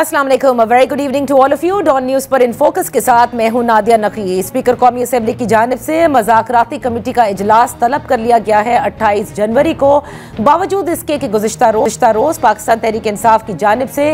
अस्सलाम वालेकुम, very good evening to all of you. Dawn news पर इन फोकस के साथ मैं हूं नादिया नकवी। स्पीकर कौमी असेंबली की जानिब से मज़ाकराती कमेटी का इजलास तलब कर लिया गया है 28 जनवरी को। बावजूद इसके कि गुज़िश्ता रोज़ पाकिस्तान तहरीक इंसाफ की जानिब से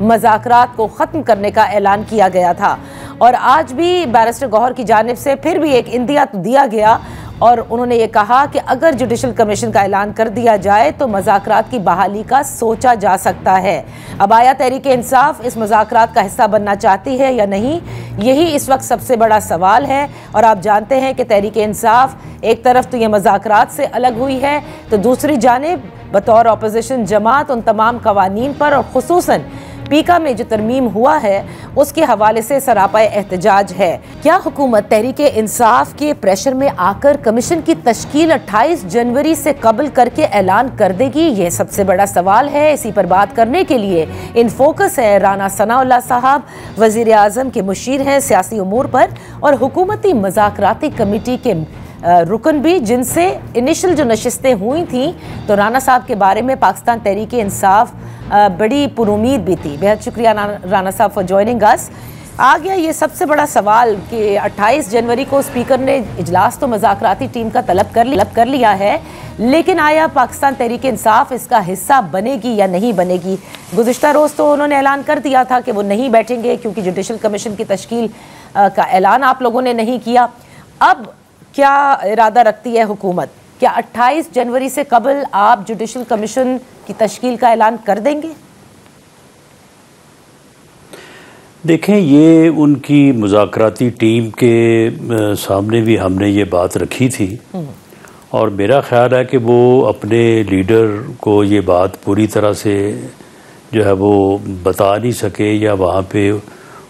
मज़ाकरात को ख़त्म करने का ऐलान किया गया था और आज भी बैरिस्टर गौहर की जानिब से फिर भी एक इंदिया तो दिया गया और उन्होंने ये कहा कि अगर जुडिशल कमीशन का ऐलान कर दिया जाए तो मज़ाकरात की बहाली का सोचा जा सकता है। अब आया तहरीक इंसाफ इस मज़ाकरात का हिस्सा बनना चाहती है या नहीं, यही इस वक्त सबसे बड़ा सवाल है। और आप जानते हैं कि तहरीक इंसाफ एक तरफ तो ये मज़ाकरात से अलग हुई है तो दूसरी जानिब बतौर अपोजिशन जमात उन तमाम कवानीन पर और खुसूसन पीका में जो तरमीम हुआ है उसके हवाले से सरापा एहतजाज है। क्या हुकूमत तहरीक इंसाफ के प्रेशर में आकर कमीशन की तश्कील 28 जनवरी से कबल करके ऐलान कर देगी? ये सबसे बड़ा सवाल है। इसी पर बात करने के लिए इन फोकस है राना सनाउल्लाह साहब, वज़ीर आज़म के मुशीर हैं सियासी उमूर पर और हुकूमती मज़ाकराती कमेटी के रुकन भी, जिनसे इनिशियल जो नशिस्तें हुई थी तो राना साहब के बारे में पाकिस्तान तहरीक इंसाफ बड़ी पुरुमीद भी थी। बेहद शुक्रिया राना साहब फॉर जॉइनिंग अस। आ गया ये सबसे बड़ा सवाल कि 28 जनवरी को स्पीकर ने इजलास तो मज़ाकराती टीम का तलब कर लिया है, लेकिन आया पाकिस्तान तहरीक इंसाफ इसका हिस्सा बनेगी या नहीं बनेगी? गुज़िश्ता रोज़ तो उन्होंने ऐलान कर दिया था कि वो नहीं बैठेंगे क्योंकि जुडिशल कमीशन की तश्कील का ऐलान आप लोगों ने नहीं किया। अब क्या इरादा रखती है हुकूमत? क्या 28 जनवरी से कबल आप जुडिशल कमीशन की तश्कील का ऐलान कर देंगे? देखें, ये उनकी मुज़ाकराती टीम के सामने भी हमने ये बात रखी थी और मेरा ख्याल है कि वो अपने लीडर को ये बात पूरी तरह से जो है वो बता नहीं सके या वहाँ पे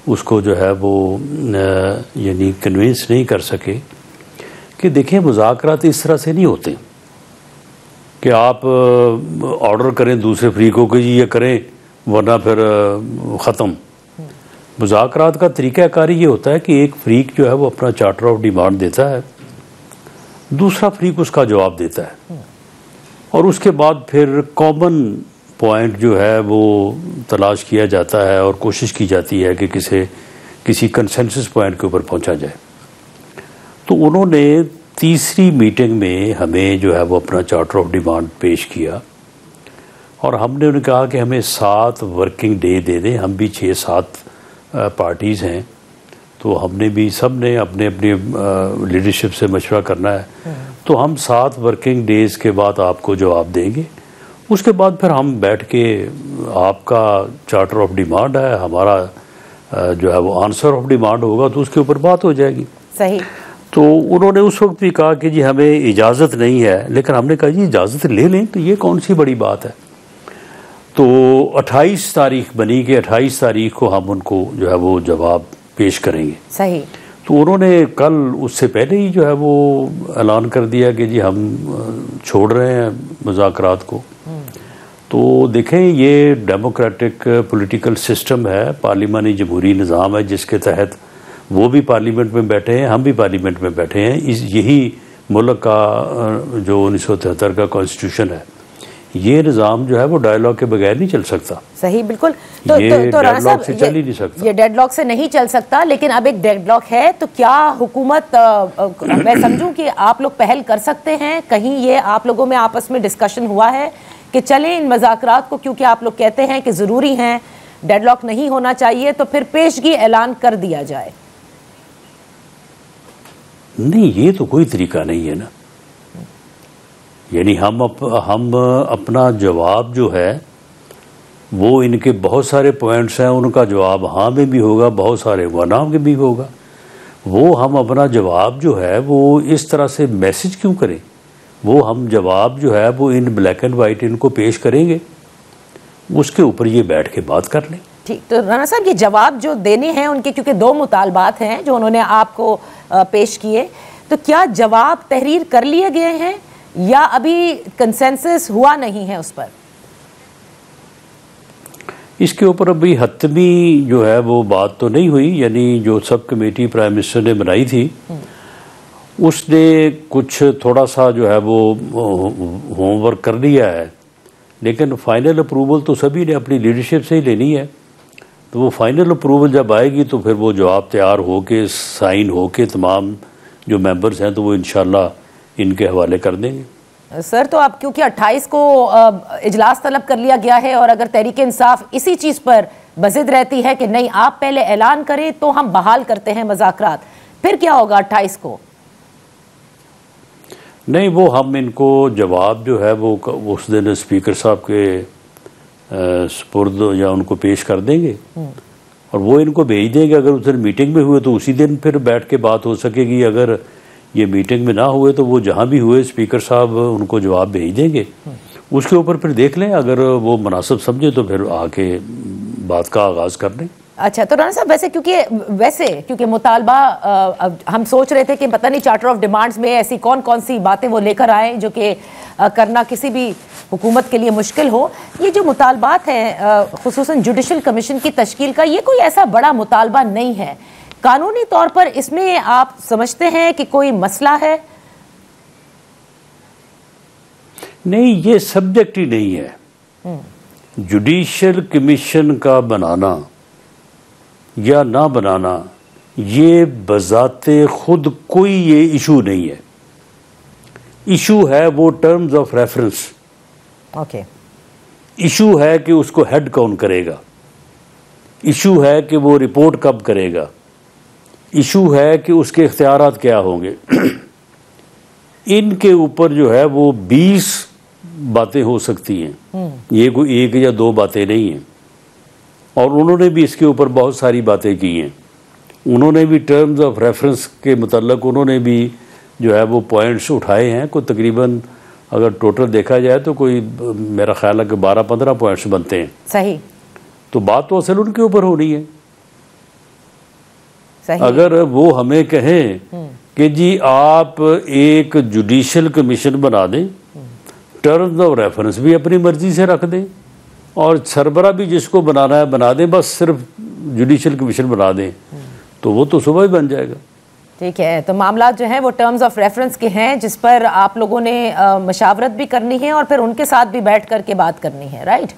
उसको जो है वो यानी कन्विंस नहीं कर सके कि देखें मुज़ाकरात इस तरह से नहीं होते कि आप ऑर्डर करें दूसरे फ्रीकों को जी ये करें वरना फिर ख़त्म। मुज़ाकरात का तरीक़ाकार ये होता है कि एक फ्रीक जो है वो अपना चार्टर ऑफ डिमांड देता है, दूसरा फ्रीक उसका जवाब देता है और उसके बाद फिर कॉमन पॉइंट जो है वो तलाश किया जाता है और कोशिश की जाती है कि किसी कंसेंसस पॉइंट के ऊपर पहुंचा जाए। तो उन्होंने तीसरी मीटिंग में हमें जो है वो अपना चार्टर ऑफ डिमांड पेश किया और हमने उन्हें कहा कि हमें 7 वर्किंग डे दे दें। हम भी 6-7 पार्टीज़ हैं तो हमने भी सब ने अपने अपने लीडरशिप से मशवरा करना है, तो हम 7 वर्किंग डेज़ के बाद आपको जवाब देंगे। उसके बाद फिर हम बैठ के आपका चार्टर ऑफ डिमांड है, हमारा जो है वो आंसर ऑफ डिमांड होगा तो उसके ऊपर बात हो जाएगी। सही। तो उन्होंने उस वक्त भी कहा कि जी हमें इजाज़त नहीं है, लेकिन हमने कहा जी इजाज़त ले लें तो ये कौन सी बड़ी बात है। तो 28 तारीख बनी कि 28 तारीख को हम उनको जो है वो जवाब पेश करेंगे। सही। तो उन्होंने कल उससे पहले ही जो है वो ऐलान कर दिया कि जी हम छोड़ रहे हैं मुज़ाकरात को। तो देखें, ये डेमोक्रेटिक पॉलिटिकल सिस्टम है, पार्लिमानी जमहूरी निज़ाम है जिसके तहत वो भी पार्लियामेंट में बैठे हैं, हम भी पार्लियामेंट में बैठे हैं। यही मुल्क का जो 1973 का कॉन्स्टिट्यूशन है, ये निज़ाम जो है वो डायलॉग के बगैर नहीं चल सकता। सही, बिल्कुल। ये डेडलॉक से चल ही नहीं सकता। ये डेडलॉक से नहीं चल सकता, लेकिन अब एक डेडलॉक है तो क्या हुकूमत मैं समझूं कि आप लोग पहल कर सकते हैं? कहीं ये आप लोगों में आपस में डिस्कशन हुआ है कि चलें इन मज़ाकरात को, क्योंकि आप लोग कहते हैं कि ज़रूरी हैं, डेडलॉक नहीं होना चाहिए, तो फिर पेशगी ऐलान कर दिया जाए? नहीं, ये तो कोई तरीका नहीं है ना। यानी हम अपना जवाब जो है वो इनके बहुत सारे पॉइंट्स हैं, उनका जवाब हाँ में भी होगा, बहुत सारे वना में भी होगा। वो हम अपना जवाब जो है वो इस तरह से मैसेज क्यों करें? वो हम जवाब जो है वो इन ब्लैक एंड वाइट इनको पेश करेंगे, उसके ऊपर ये बैठ के बात कर लें। ठीक। तो राना साहब, ये जवाब जो देने हैं उनके, क्योंकि 2 मुतालबात हैं जो उन्होंने आपको पेश किए, तो क्या जवाब तहरीर कर लिए गए हैं या अभी कंसेंसस हुआ नहीं है उस पर? इसके ऊपर अभी हतमी जो है वो बात तो नहीं हुई। यानी जो सब कमेटी प्राइम मिनिस्टर ने बनाई थी उसने कुछ थोड़ा सा जो है वो होमवर्क कर लिया है, लेकिन फाइनल अप्रूवल तो सभी ने अपनी लीडरशिप से ही लेनी है। तो वो फाइनल अप्रूवल जब आएगी तो फिर वो जवाब तैयार हो के साइन हो के तमाम जो मेंबर्स हैं तो वो इंशाल्लाह इनके हवाले कर देंगे। सर, तो आप क्योंकि 28 को इजलास तलब कर लिया गया है और अगर तहरीक इंसाफ इसी चीज़ पर बज़िद रहती है कि नहीं आप पहले ऐलान करें तो हम बहाल करते हैं मुज़ाकरात, फिर क्या होगा 28 को? नहीं, वो हम इनको जवाब जो है वो उस दिन स्पीकर साहब के सुपुर्द या उनको पेश कर देंगे और वो इनको भेज देंगे। अगर उस दिन मीटिंग में हुए तो उसी दिन फिर बैठ के बात हो सकेगी। अगर ये मीटिंग में ना हुए तो वो जहाँ भी हुए स्पीकर साहब उनको जवाब भेज देंगे, उसके ऊपर फिर देख लें। अगर वो मुनासिब समझे तो फिर आके बात का आगाज़ कर लें। अच्छा, तो राना साहब क्योंकि मुतालबा हम सोच रहे थे कि पता नहीं चार्टर ऑफ डिमांड्स में ऐसी कौन कौन सी बातें वो लेकर आए जो कि करना किसी भी हुकूमत के लिए मुश्किल हो। ये जो मुतालबात हैं खुसूसन जुडिशल कमीशन की तश्कील का, ये कोई ऐसा बड़ा मुतालबा नहीं है। कानूनी तौर पर इसमें आप समझते हैं कि कोई मसला है? नहीं, ये सब्जेक्ट ही नहीं है। जुडिशल कमीशन का बनाना या ना बनाना ये बजाते खुद कोई ये इशू नहीं है। इशू है वो terms of reference. Okay. Issue है कि उसको हेड कौन करेगा, इशू है कि वो रिपोर्ट कब करेगा, इशू है कि उसके इख्तियारात क्या होंगे। इनके ऊपर जो है वो 20 बातें हो सकती हैं, ये कोई एक या दो बातें नहीं हैं। और उन्होंने भी इसके ऊपर बहुत सारी बातें की हैं। उन्होंने भी टर्म्स ऑफ रेफरेंस के मुतल्लक उन्होंने भी जो है वो पॉइंट्स उठाए हैं। कोई तकरीबन अगर टोटल देखा जाए तो कोई मेरा ख्याल है कि 12-15 पॉइंट्स बनते हैं। सही। तो बात तो असल उनके ऊपर हो रही है। सही। अगर वो हमें कहें कि जी आप एक जुडिशल कमीशन बना दें, टर्म्स ऑफ रेफरेंस भी अपनी मर्जी से रख दें और सरबरा भी जिसको बनाना है बना दें, बस सिर्फ जुडिशल कमीशन बना दें, तो वो तो सुबह ही बन जाएगा। ठीक है, तो मामला जो है वो टर्म्स ऑफ रेफरेंस के हैं जिस पर आप लोगों ने मशावरत भी करनी है और फिर उनके साथ भी बैठ करके बात करनी है, राइट?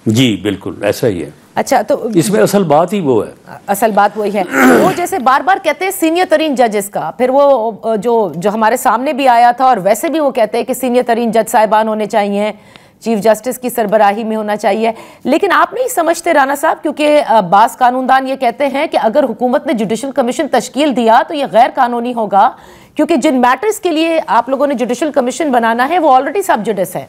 जी बिल्कुल ऐसा ही है। अच्छा, तो इसमें असल बात ही वो है। असल बात वही है। वो जैसे बार बार कहते हैं सीनियर तरीन जजेस का, फिर वो जो हमारे सामने भी आया था और वैसे भी वो कहते हैं कि सीनियर तरीन जज साहिबान होने चाहिए, चीफ जस्टिस की सरबराही में होना चाहिए। लेकिन आप नहीं समझते राना साहब, क्योंकि बास कानूनदान ये कहते हैं कि अगर हुकूमत ने जुडिशल कमीशन तश्कील दिया तो ये गैर कानूनी होगा, क्योंकि जिन मैटर्स के लिए आप लोगों ने जुडिशल कमीशन बनाना है वो ऑलरेडी सब जुडिस है।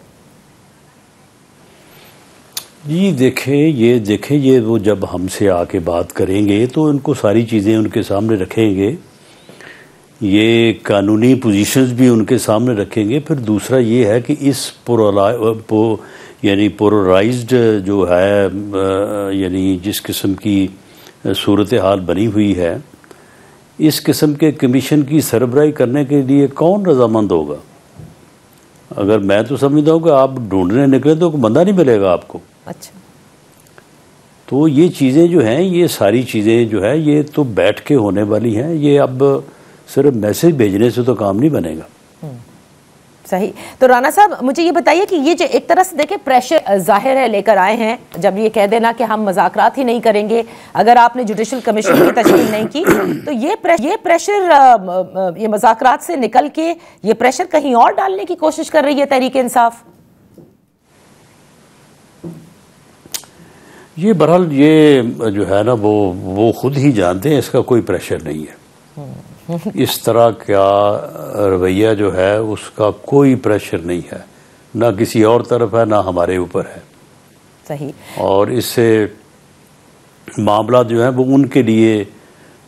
जी देखें ये वो जब हमसे आके बात करेंगे तो इनको सारी चीज़ें उनके सामने रखेंगे, ये कानूनी पोजीशंस भी उनके सामने रखेंगे। फिर दूसरा ये है कि इस पोलराइज्ड जो है यानी जिस किस्म की सूरत हाल बनी हुई है, इस किस्म के कमीशन की सरबराही करने के लिए कौन रजामंद होगा? अगर मैं तो समझता हूँ कि आप ढूंढने निकले तो बंदा नहीं मिलेगा आपको। अच्छा, तो ये चीज़ें जो हैं, ये सारी चीज़ें जो है ये तो बैठ के होने वाली हैं। ये अब सिर्फ मैसेज भेजने से तो काम नहीं बनेगा। सही। तो राना साहब मुझे ये बताइए कि ये जो एक तरह से देखें प्रेशर जाहिर है लेकर आए हैं, जब ये कह देना कि हम मज़ाकरात ही नहीं करेंगे अगर आपने जुडिशल कमीशन की तश्कील नहीं की, तो ये प्रेशर ये मज़ाकरात से निकल के ये प्रेशर कहीं और डालने की कोशिश कर रही है तहरीक इंसाफ। ये बहरहाल ये जो है ना वो खुद ही जानते हैं, इसका कोई प्रेशर नहीं है। इस तरह का रवैया जो है उसका कोई प्रेशर नहीं है, ना किसी और तरफ है ना हमारे ऊपर है। सही। और इससे मामला जो है वो उनके लिए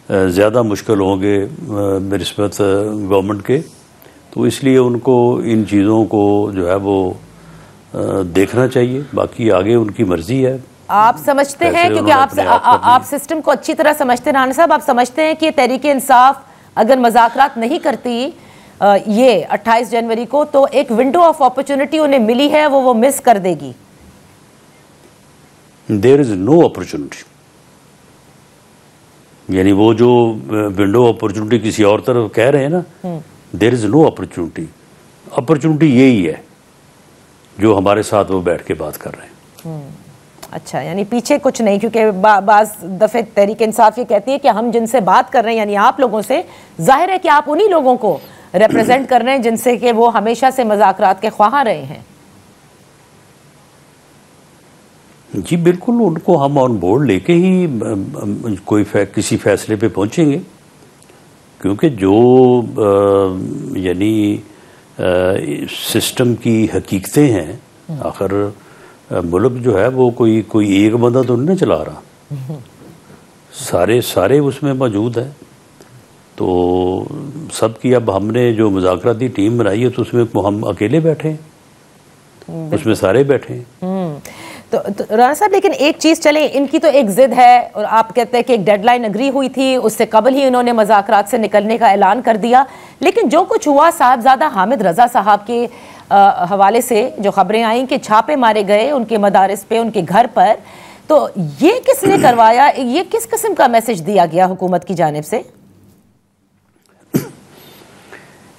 ज़्यादा मुश्किल होंगे बिनिस्बत गवर्नमेंट के, तो इसलिए उनको इन चीज़ों को जो है वो देखना चाहिए। बाकी आगे उनकी मर्जी है। आप समझते हैं, क्योंकि आप सिस्टम को अच्छी तरह समझते हैं राना साहब, आप समझते हैं कि तहरीक इंसाफ अगर मज़ाकरात नहीं करती ये 28 जनवरी को, तो एक विंडो ऑफ अपॉर्चुनिटी उन्हें मिली है, वो मिस कर देगी। देयर इज नो अपॉर्चुनिटी, यानी वो जो विंडो अपॉर्चुनिटी किसी और तरफ कह रहे हैं ना, there is no opportunity. Opportunity यही है जो हमारे साथ वो बैठ के बात कर रहे हैं। अच्छा, यानी पीछे कुछ नहीं, क्योंकि बाज़ दफ़े तहरीक इंसाफ ये कहती है कि हम जिनसे बात कर रहे हैं यानी आप लोगों से, जाहिर है कि आप उन्हीं लोगों को रिप्रेजेंट कर रहे हैं जिनसे कि वो हमेशा से मुज़ाकरात के ख्वाह रहे हैं। जी बिल्कुल, उनको हम ऑन बोर्ड लेके ही किसी फैसले पे पहुंचेंगे, क्योंकि जो यानी सिस्टम की हकीकतें हैं, आखिर मुल्क जो है वो कोई एक बंदा तो नहीं चला रहा, सारे उसमें मौजूद है। तो सबकी अब हमने जो मुज़ाकराती टीम बनाई है तो उसमें हम अकेले बैठे हैं, उसमें सारे बैठे हैं। तो राणा साहब, लेकिन एक चीज़ चले, इनकी तो एक ज़िद है और आप कहते हैं कि एक डेडलाइन अग्री हुई थी, उससे कबल ही इन्होंने मुज़ाकरात से निकलने का ऐलान कर दिया, लेकिन जो कुछ हुआ साहबजादा हामिद रज़ा साहब के हवाले से जो खबरें आई कि छापे मारे गए उनके मदारिस पे, उनके घर पर, तो ये किसने करवाया? ये किस किस्म का मैसेज दिया गया हुकूमत की जानिब से?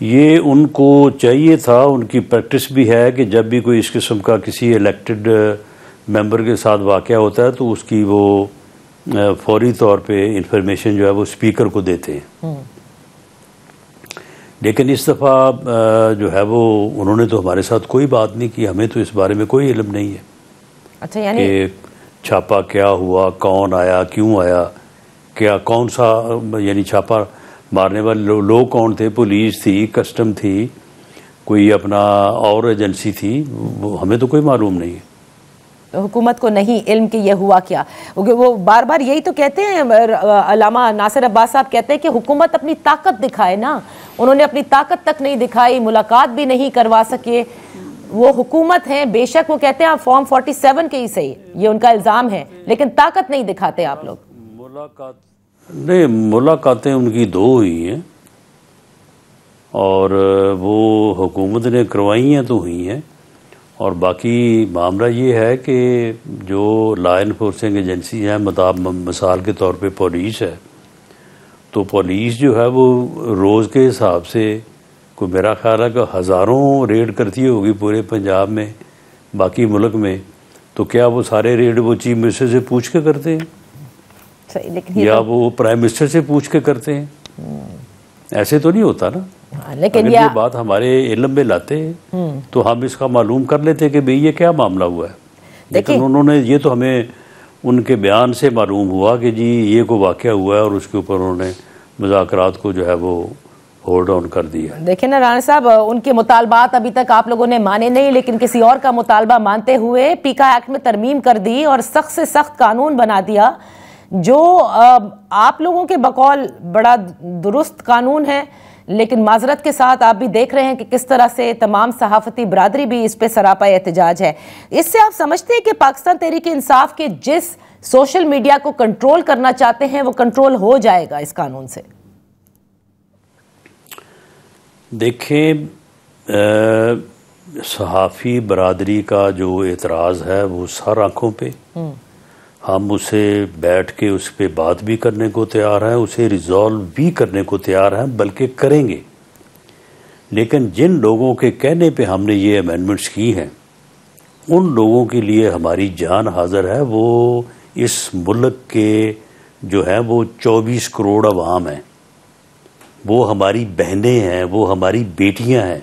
ये उनको चाहिए था, उनकी प्रैक्टिस भी है कि जब भी कोई इस किस्म का किसी इलेक्टेड मेंबर के साथ वाक़या होता है तो उसकी वो फौरी तौर पे इंफॉर्मेशन जो है वो स्पीकर को देते हैं। लेकिन इस दफ़ा जो है वो उन्होंने तो हमारे साथ कोई बात नहीं की, हमें तो इस बारे में कोई इल्म नहीं है। अच्छा, यानी कि छापा क्या हुआ, कौन आया, क्यों आया, क्या कौन सा यानी छापा मारने वाले लोग कौन थे, पुलिस थी, कस्टम थी, कोई अपना और एजेंसी थी, वो हमें तो कोई मालूम नहीं है। तो हुकूमत को नहीं इल्म कि यह हुआ क्या? वो बार बार यही तो कहते हैं, अल्लामा नासिर अब्बास साहब कहते हैं कि हुकूमत अपनी ताकत दिखाए ना, उन्होंने अपनी ताकत तक नहीं दिखाई, मुलाकात भी नहीं करवा सके। वो हुकूमत है, बेशक वो कहते हैं आप फॉर्म 47 के ही सही, ये उनका इल्ज़ाम है, लेकिन ताकत नहीं दिखाते आप लोग। मुलाकातें उनकी 2 हुई हैं और वो हुकूमत ने करवाई हैं तो हुई हैं, और बाकी मामला ये है कि जो लॉ इन्फोर्सिंग एजेंसी है, मिसाल के तौर पे पुलिस है, तो पुलिस जो है वो रोज़ के हिसाब से कोई मेरा ख्याल है कि हज़ारों रेड करती होगी पूरे पंजाब में, बाकी मुल्क में, तो क्या वो सारे रेड वो चीफ मिनिस्टर से पूछ के करते हैं या वो प्राइम मिनिस्टर से पूछ के करते हैं? ऐसे तो नहीं होता ना। लेकिन ये बात हमारे इल्म में लाते तो हम इसका मालूम कर लेते कि भाई ये क्या मामला हुआ है, लेकिन उन्होंने ये तो हमें उनके बयान से मालूम हुआ कि जी ये को वाक़या हुआ है और उसके ऊपर उन्होंने मुज़ाकरात को जो है वो होल्ड ऑन कर दिया। देखिए ना राणा साहब, उनके मुतालबात अभी तक आप लोगों ने माने नहीं, लेकिन किसी और का मुतालबा मानते हुए पीका एक्ट में तरमीम कर दी और सख्त से सख्त कानून बना दिया, जो आप लोगों के बकौल बड़ा दुरुस्त कानून है, लेकिन माजरत के साथ आप भी देख रहे हैं कि किस तरह से तमाम सहाफ़ती बरादरी भी इस पे सरापा एहतजाज है। इससे आप समझते हैं कि पाकिस्तान तहरीक इंसाफ के जिस सोशल मीडिया को कंट्रोल करना चाहते हैं वो कंट्रोल हो जाएगा इस कानून से? देखें, सहाफ़ी बरादरी का जो एतराज़ है वो सर आँखों पे, हम उसे बैठ के उस पर बात भी करने को तैयार हैं, उसे रिजॉल्व भी करने को तैयार हैं, बल्कि करेंगे। लेकिन जिन लोगों के कहने पे हमने ये अमेंडमेंट्स की हैं, उन लोगों के लिए हमारी जान हाजिर है। वो इस मुल्क के जो है वो 24 करोड़ अवाम हैं, वो हमारी बहनें हैं, वो हमारी बेटियां हैं,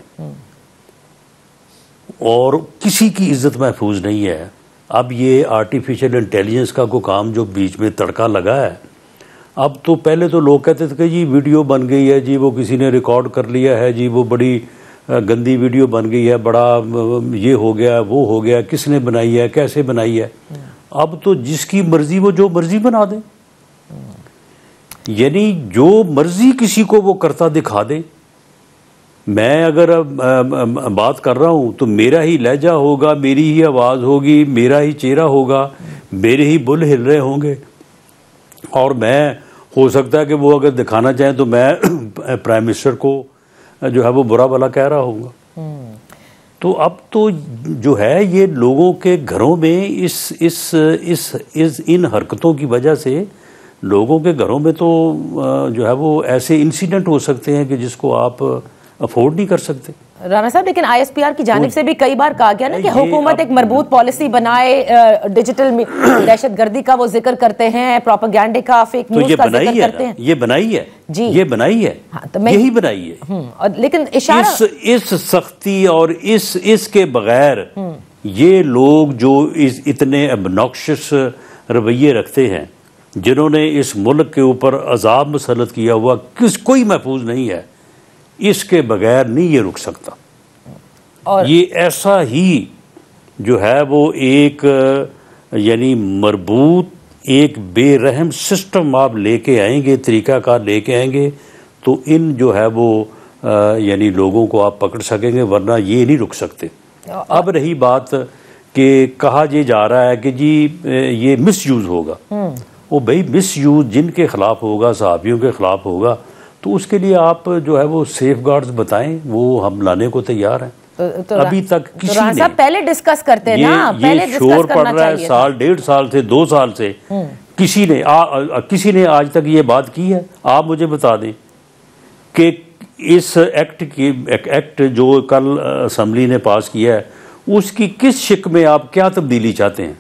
और किसी की इज्जत महफूज नहीं है। अब ये आर्टिफिशियल इंटेलिजेंस का कोई काम जो बीच में तड़का लगा है, अब तो पहले तो लोग कहते थे कि जी वीडियो बन गई है, जी वो किसी ने रिकॉर्ड कर लिया है, जी वो बड़ी गंदी वीडियो बन गई है, बड़ा ये हो गया, वो हो गया, किसने बनाई है, कैसे बनाई है। अब तो जिसकी मर्जी वो जो मर्जी बना दे, यानी जो मर्जी किसी को वो करता दिखा दे। मैं अगर बात कर रहा हूँ तो मेरा ही लहजा होगा, मेरी ही आवाज़ होगी, मेरा ही चेहरा होगा, मेरे ही बुल हिल रहे होंगे, और मैं हो सकता है कि वो अगर दिखाना चाहें तो मैं प्राइम मिनिस्टर को जो है वो बुरा भला कह रहा होगा। तो अब तो जो है ये लोगों के घरों में इन हरकतों की वजह से लोगों के घरों में तो जो है वो ऐसे इंसिडेंट हो सकते हैं कि जिसको आप अफोर्ड नहीं कर सकते। राना साहब, लेकिन आईएसपीआर की जानिब से भी कई बार कहा गया ना कि हुकूमत एक मजबूत पॉलिसी बनाए, डिजिटल दहशतगर्दी का वो जिक्र करते हैं, प्रोपेगेंडे का, फेक न्यूज़ का जिक्र करते हैं। ये बनाई है जी, ये बनाई है। हाँ, तो यही बनाई है। और लेकिन इशारा इस सख्ती और इसके बगैर ये लोग जो इतने obnoxious रवैये रखते हैं, जिन्होंने इस मुल्क के ऊपर अजाब मुसल्लत किया हुआ, कोई महफूज नहीं है, इसके बगैर नहीं ये रुक सकता। और ये ऐसा ही जो है वो एक यानी मरबूत एक बेरहम सिस्टम आप लेके आएंगे, तरीक़ाकार लेके आएंगे, तो इन जो है वो यानी लोगों को आप पकड़ सकेंगे, वरना ये नहीं रुक सकते। अब रही बात कि कहा ये जा रहा है कि जी ये मिसयूज़ होगा, वो भाई मिसयूज़ जिनके ख़िलाफ़ होगा, सहाफ़ियों के ख़िलाफ़ होगा, तो उसके लिए आप जो है वो सेफ गार्ड्स बताएं, वो हम लाने को तैयार हैं। तो अभी तक किसी ने पहले डिस्कस करते हैं ना, पहले शोर पड़ रहा है साल, 1.5 साल से, 2 साल से, किसी ने आज तक ये बात की है? आप मुझे बता दें कि इस एक्ट जो कल असम्बली ने पास किया है, उसकी किस शिक में आप क्या तब्दीली चाहते हैं?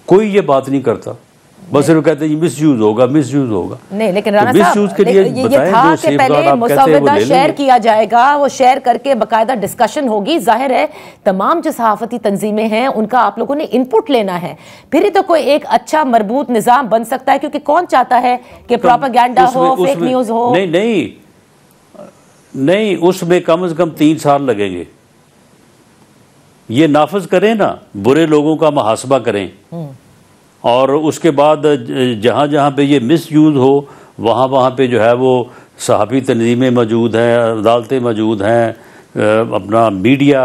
कोई ये बात नहीं करता, बस सिर्फ कहते हैं मिसयूज होगा, मिसयूज होगा। नहीं, लेकिन राना साहब, के लिए ये था कि पहले मुसव्वदा शेयर किया जाएगा, वो शेयर करके बाकायदा डिस्कशन होगी। जाहिर है तमाम जो सहाफती तंजीमें हैं उनका आप लोगों ने इनपुट लेना है, फिर ही तो कोई एक अच्छा मरबूत निज़ाम बन सकता है, क्योंकि कौन चाहता है कि प्रोपेगेंडा हो, फेक न्यूज़ हो? नहीं, उसमें कम से कम 3 साल लगेंगे। ये नाफज करें ना, बुरे लोगों का मुहासबा करें, और उसके बाद जहाँ जहाँ पे ये मिसयूज़ हो वहाँ पे जो है वो सहाफ़ी तंजीमें मौजूद हैं, अदालतें मौजूद हैं, अपना मीडिया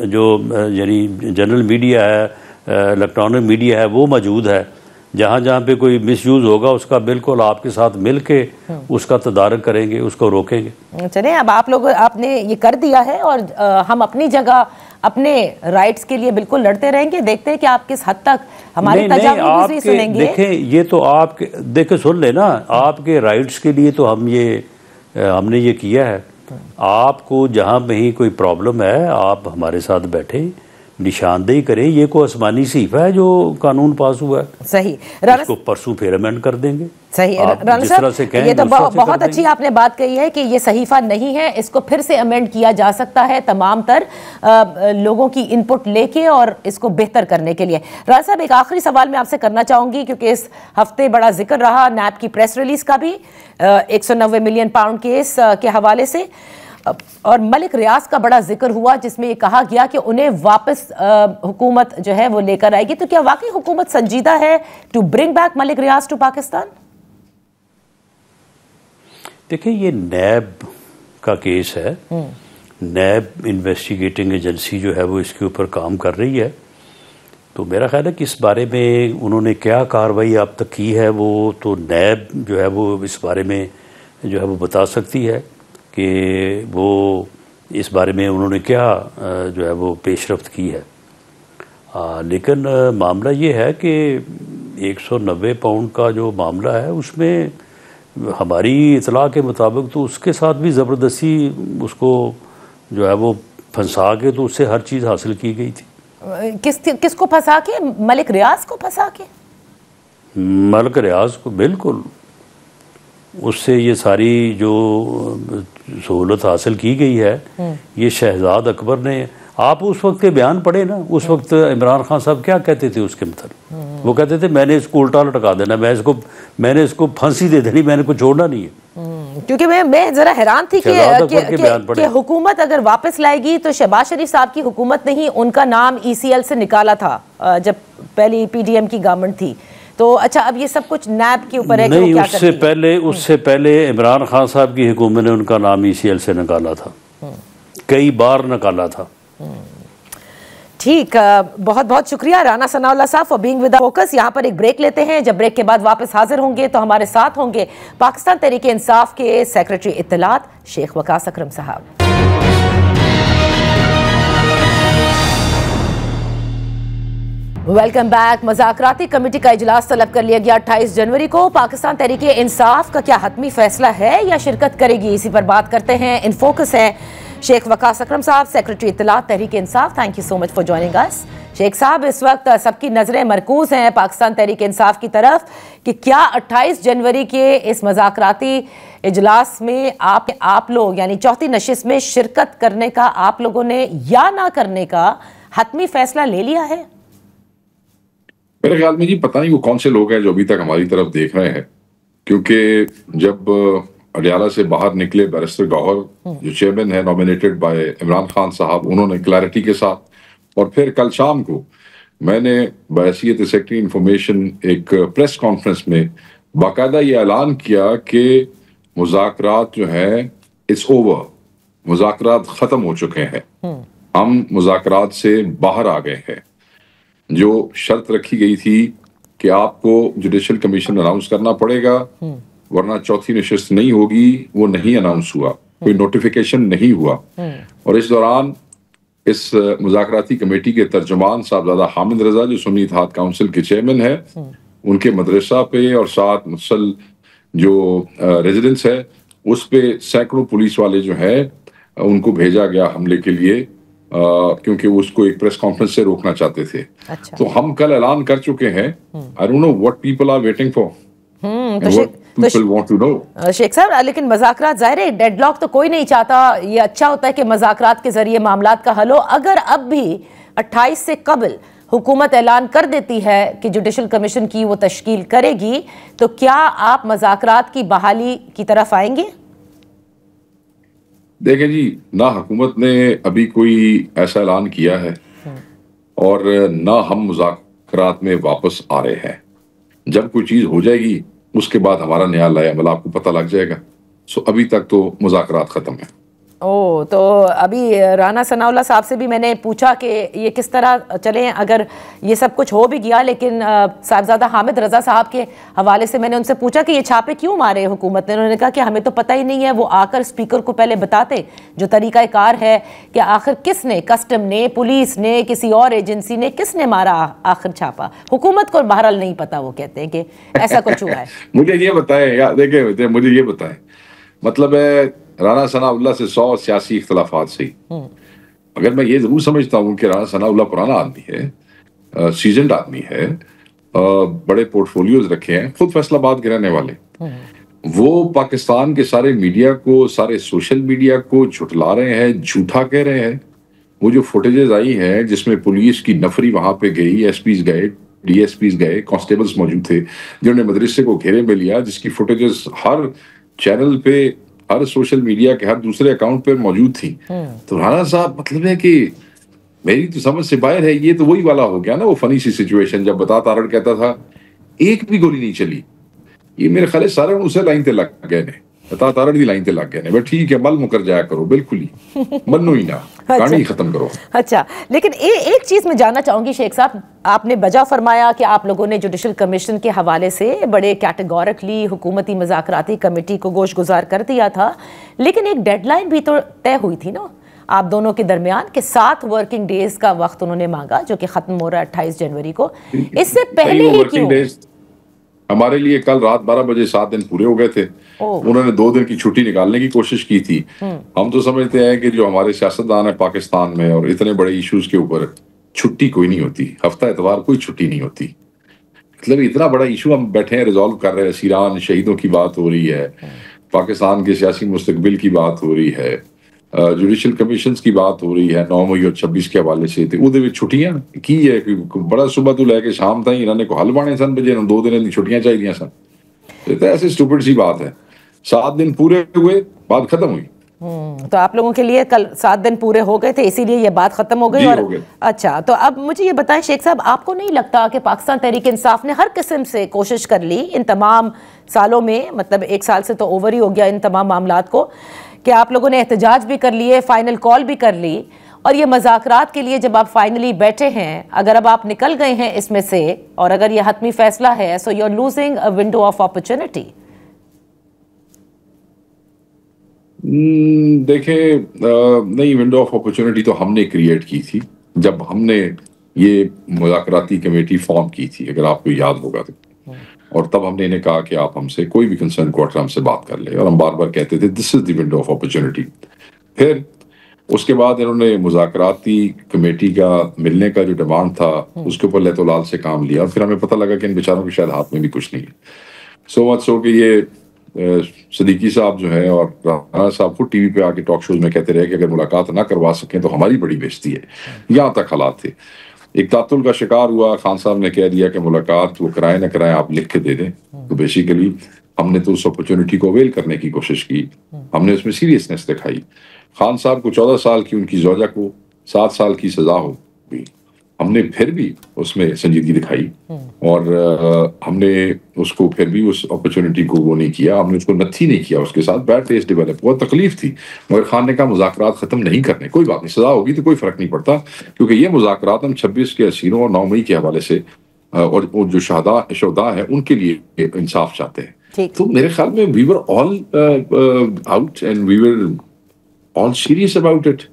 जो यानी जनरल मीडिया है, इलेक्ट्रॉनिक मीडिया है, वो मौजूद है। जहाँ जहाँ पे कोई मिसयूज़ होगा उसका बिल्कुल आपके साथ मिल के उसका तदारक करेंगे, उसको रोकेंगे। चलिए, अब आप लोग आपने ये कर दिया है और हम अपनी जगह अपने राइट्स के लिए बिल्कुल लड़ते रहेंगे। देखते हैं कि आप किस हद तक हमारी तजावीज़ भी सुनेंगे। देखें, ये तो आपके देखे सुन लेना, आपके राइट्स के लिए तो हमने ये किया है। आपको जहाँ कहीं कोई प्रॉब्लम है, आप हमारे साथ बैठे निशानदेही करें। ये को आसमानी सीफा है जो कानून पास हुआ है, सही, इसको परसों फिर अमेंड कर देंगे। सही, राना साहब, ये तो बहुत अच्छी आपने बात कही है कि ये सहीफा नहीं है, इसको फिर से अमेंड किया जा सकता है तमाम तर लोगों की इनपुट लेके और इसको बेहतर करने के लिए। राना साहब, एक आखिरी सवाल मैं आपसे करना चाहूंगी, क्योंकि इस हफ्ते बड़ा जिक्र रहा नैब की प्रेस रिलीज का भी 190 मिलियन पाउंड केस के हवाले से, और मलिक रियाज का बड़ा जिक्र हुआ जिसमें ये कहा गया कि उन्हें वापस हुकूमत जो है वो लेकर आएगी। तो क्या वाकई हुकूमत संजीदा है to bring back Malik Riaz to Pakistan? देखिए, ये नैब का केस है, नैब इन्वेस्टिगेटिंग एजेंसी जो है वो इसके ऊपर काम कर रही है। तो मेरा ख्याल है कि इस बारे में उन्होंने क्या कार्रवाई अब तक की है वो तो नैब जो है वो इस बारे में जो है वो बता सकती है कि वो इस बारे में उन्होंने क्या जो है वो पेशरफ्त की है। लेकिन मामला ये है कि 190 पाउंड का जो मामला है उसमें हमारी इतला के मुताबिक तो उसके साथ भी ज़बरदस्ती उसको जो है वो फंसा के तो उससे हर चीज़ हासिल की गई थी। किसको फंसा के? मलिक रियाज को फंसा के? मलिक रियाज को, बिल्कुल। उससे ये सारी जो सहूलत हासिल की गई है ये शहजाद अकबर ने। आप उस वक्त के बयान पढ़े ना, उस वक्त इमरान खान साहब क्या कहते थे उसके मतलब? वो कहते थे मैंने इसको उल्टा लटका देना, मैंने इसको फांसी दे देनी, मैंने को छोड़ना नहीं है। क्योंकि मैं जरा हैरान थी कि हुकूमत अगर वापस लाएगी तो शहबाज शरीफ साहब की हुकूमत ने ही उनका नाम ECL से निकाला था जब पहली PDM की गवर्नमेंट थी। तो अच्छा, अब ये सब कुछ नैब के ऊपर है कि नहीं, वो क्या उससे पहले इमरान खान साहब की हुकूमत ने उनका नाम ECL से निकाला था, कई बार निकाला था। ठीक, बहुत बहुत शुक्रिया राना सनाउल्लाह साहब फॉर बीइंग विद फोकस। यहाँ पर एक ब्रेक लेते हैं, जब ब्रेक के बाद वापस हाजिर होंगे तो हमारे साथ होंगे पाकिस्तान तहरीक इंसाफ के सेक्रेटरी इत्तलात शेख वकास अकरम साहब। Welcome back. मज़ाकराती कमेटी का इजलास तलब कर लिया गया 28 जनवरी को। पाकिस्तान तहरीक इंसाफ का क्या हतमी फैसला है या शिरकत करेगी, इसी पर बात करते हैं। इन फोकस है शेख वकास अकरम साहब, सेक्रेटरी इत्तलात Tehreek Insaf, thank you so much for joining us. Sheikh Sahab, इस वक्त सबकी नजरें मरकूज हैं पाकिस्तान तहरीक इंसाफ की तरफ कि क्या 28 जनवरी के इस मज़ाकराती इजलास में आप लोग यानी चौथी नशिस्त में शिरकत करने का आप लोगों ने या ना करने का हतमी फैसला ले लिया है? मेरे ख्याल में जी पता नहीं वो कौन से लोग हैं जो अभी तक हमारी तरफ देख रहे हैं, क्योंकि जब अडियाला से बाहर निकले बैरिस्टर गौहर जो चेयरमैन है नॉमिनेटेड बाय इमरान खान साहब, उन्होंने क्लैरिटी के साथ, और फिर कल शाम को मैंने बहैसियत सेक्रेटरी इंफॉर्मेशन एक प्रेस कॉन्फ्रेंस में बाकायदा ये ऐलान किया कि मुज़ाकरात जो है इट्स ओवर, मुज़ाकरात ख़त्म हो चुके हैं, हम मुज़ाकरात से बाहर आ गए हैं। जो शर्त रखी गई थी कि आपको जुडिशल कमीशन अनाउंस करना पड़ेगा वरना चौथी नशिस्त नहीं होगी, वो नहीं अनाउंस हुआ, कोई नोटिफिकेशन नहीं हुआ। और इस दौरान इस मुज़ाकराती कमेटी के तर्जुमान साहबजादा हामिद रजा जो सुन्नी इत्तेहाद काउंसिल के चेयरमैन है, उनके मदरसा पे और साथ मुसल जो रेजिडेंस है उस पे सैकड़ों पुलिस वाले जो है उनको भेजा गया हमले के लिए, क्योंकि उसको एक प्रेस कॉन्फ्रेंस से रोकना चाहते थे। अच्छा। तो हम कल ऐलान कर चुके हैं। I don't know what people are waiting for, people want to know. Sheikh साहब, लेकिन मज़ाकरात ज़ाहिर है डेडलॉक तो कोई नहीं चाहता, ये अच्छा होता है कि मज़ाकरात के जरिए मामलात का हल हो। अगर अब भी 28 से कबल हुकूमत ऐलान कर देती है कि जुडिशल कमीशन की वो तश्कील करेगी, तो क्या आप मज़ाकरात की बहाली की तरफ आएंगे? देखें जी, ना हुकूमत ने अभी कोई ऐसा ऐलान किया है और ना हम मुज़ाकरात में वापस आ रहे हैं। जब कोई चीज़ हो जाएगी उसके बाद हमारा नया लाया अमल आपको पता लग जाएगा। सो अभी तक तो मुज़ाकरात ख़त्म है। ओ, तो अभी राना सनाउल्लाह साहब से भी मैंने पूछा कि ये किस तरह चले, अगर ये सब कुछ हो भी गया, लेकिन साहबजादा हामिद रजा साहब के हवाले से मैंने उनसे पूछा कि ये छापे क्यों मारे हुकूमत ने। उन्होंने कहा कि हमें तो पता ही नहीं है, वो आकर स्पीकर को पहले बताते जो तरीक़ाकार है कि आखिर किसने, कस्टम ने, पुलिस ने, किसी और एजेंसी ने, किसने मारा आखिर छापा। हुकूमत को बहरहाल नहीं पता, वो कहते हैं कि ऐसा कुछ हुआ है। मुझे ये बताएं या देखें, मुझे ये बताएं, मतलब है राना सनाउल्लाह से 100 सियासी इख्तलाफात से ही, अगर मैं ये जरूर समझता हूँ कि राना सनाउल्लाह पुराना आदमी है, सीजन्ड आदमी है, बड़े पोर्टफोलियोज रखे हैं, खुद फैसलाबाद के रहने वाले, वो पाकिस्तान के सारे मीडिया को, सारे सोशल मीडिया को झुठला रहे हैं, झूठा कह रहे हैं। वो जो फुटेजेस आई हैं जिसमें पुलिस की नफरी वहां पे गई, एसपीज गए, डीएसपीज गए, कांस्टेबल्स मौजूद थे जिन्होंने मदरसे को घेरे में लिया, जिसकी फुटेजेस हर चैनल पे, हर सोशल मीडिया के हर दूसरे अकाउंट पे मौजूद थी। तो राणा साहब, मतलब है कि मेरी तो समझ से बाहर है, ये तो वही वाला हो गया ना, वो फनी सी सिचुएशन जब बता तारड़ कहता था एक भी गोली नहीं चली। ये मेरे ख्याल सारे उसे लाइन ते लग गए ने, बता तारड़ दी लाइन ते लग गए ने। बट ठीक है, मल मुकर जाया करो, बिल्कुल ही मनो ही ना, कहानी खत्म करो। अच्छा, लेकिन एक चीज मैं जानना चाहूंगी शेख साहब, आपने बजा फरमाया कि आप लोगों ने जुडिशल कमीशन के हवाले से बड़े कैटेगोरिकली हुकूमती मज़ाकराती कमेटी को गोश गुजार कर दिया था, लेकिन एक डेडलाइन भी तो तय हुई थी ना आप दोनों के दरमियान के 7 वर्किंग डेज का वक्त उन्होंने मांगा, जो कि खत्म हो रहा है 28 जनवरी को। इससे पहले ही क्यों? हमारे लिए कल रात 12 बजे 7 दिन पूरे हो गए थे। उन्होंने 2 दिन की छुट्टी निकालने की कोशिश की थी। हम तो समझते हैं कि जो हमारे सियासतदान है पाकिस्तान में, और इतने बड़े इश्यूज के ऊपर छुट्टी कोई नहीं होती, हफ्ता एतवार कोई छुट्टी नहीं होती। मतलब इतना बड़ा इशू हम बैठे हैं, रिजॉल्व कर रहे हैं, सीरान शहीदों की बात हो रही है, पाकिस्तान के सियासी मुस्तकबिल की बात हो रही है, जुडिशल कमीशन की बात हो रही है 9 मई और 26 के हवाले से। तो छुट्टियां की है, बड़ा सुबह तो लैके शाम तक इन्होंने को हल बाने सन बजे 2 दिन की छुट्टियां चाहिए सन। तो ऐसे स्टूपिड सी बात है। 7 दिन पूरे हुए, बात खत्म हुई। तो आप लोगों के लिए कल 7 दिन पूरे हो गए थे, इसीलिए ये बात खत्म हो गई। और अच्छा, तो अब मुझे ये बताएं शेख साहब, आपको नहीं लगता कि पाकिस्तान तहरीक इंसाफ ने हर किस्म से कोशिश कर ली इन तमाम सालों में, मतलब 1 साल से तो ओवर ही हो गया इन तमाम मामलात को, कि आप लोगों ने एहतजाज भी कर लिए, फाइनल कॉल भी कर ली, और ये मज़ाकरात के लिए जब आप फाइनली बैठे हैं, अगर अब आप निकल गए हैं इसमें से और अगर ये हतमी फैसला है, so you are losing a window of opportunity. देखें, नई विंडो ऑफ अपॉर्चुनिटी तो हमने क्रिएट की थी जब हमने ये मुज़ाकराती कमेटी फॉर्म की थी, अगर आपको याद होगा तो। और तब हमने इन्हें कहा कि आप हमसे कोई भी कंसर्न क्वार्टर हमसे बात कर ले, और हम बार बार कहते थे this is the window of opportunity. फिर उसके बाद इन्होंने मुज़ाकराती कमेटी का मिलने का जो डिमांड था उसके ऊपर लैतोलाल से काम लिया, और फिर हमें पता लगा कि इन बेचारों के शायद हाथ में भी कुछ नहीं है। सो मच सो कि ये सदीकी साहब जो है और राना साहब को टीवी पे आके टॉक शोज में कहते रहे कि अगर मुलाकात ना करवा सकें तो हमारी बड़ी बेइज्जती है। यहाँ तक हालात थे। एक तातुल का शिकार हुआ, खान साहब ने कह दिया कि मुलाकात वो कराए ना कराए आप लिख के दे दें। तो बेसिकली हमने तो उस अपॉर्चुनिटी को अवेल करने की कोशिश की, हमने उसमें सीरियसनेस दिखाई। खान साहब को 14 साल की, उनकी जोजा को 7 साल की सजा हो गई, हमने फिर भी उसमें संजीदगी दिखाई और हमने उसको फिर भी उस अपॉर्चुनिटी को वो नहीं किया, हमने उसको नथी नहीं किया, उसके साथ बैड टेस्ट डेवलप, बहुत तकलीफ थी। मगर खान ने कहा मुज़ाकरात खत्म नहीं करने, कोई बात नहीं, सजा होगी तो कोई फर्क नहीं पड़ता, क्योंकि ये मुज़ाकरात हम 26 के असीरों और 9 मई के हवाले से और वो जो शहदा है उनके लिए इंसाफ चाहते हैं। तो मेरे ख्याल में we were all out and we were all serious about it.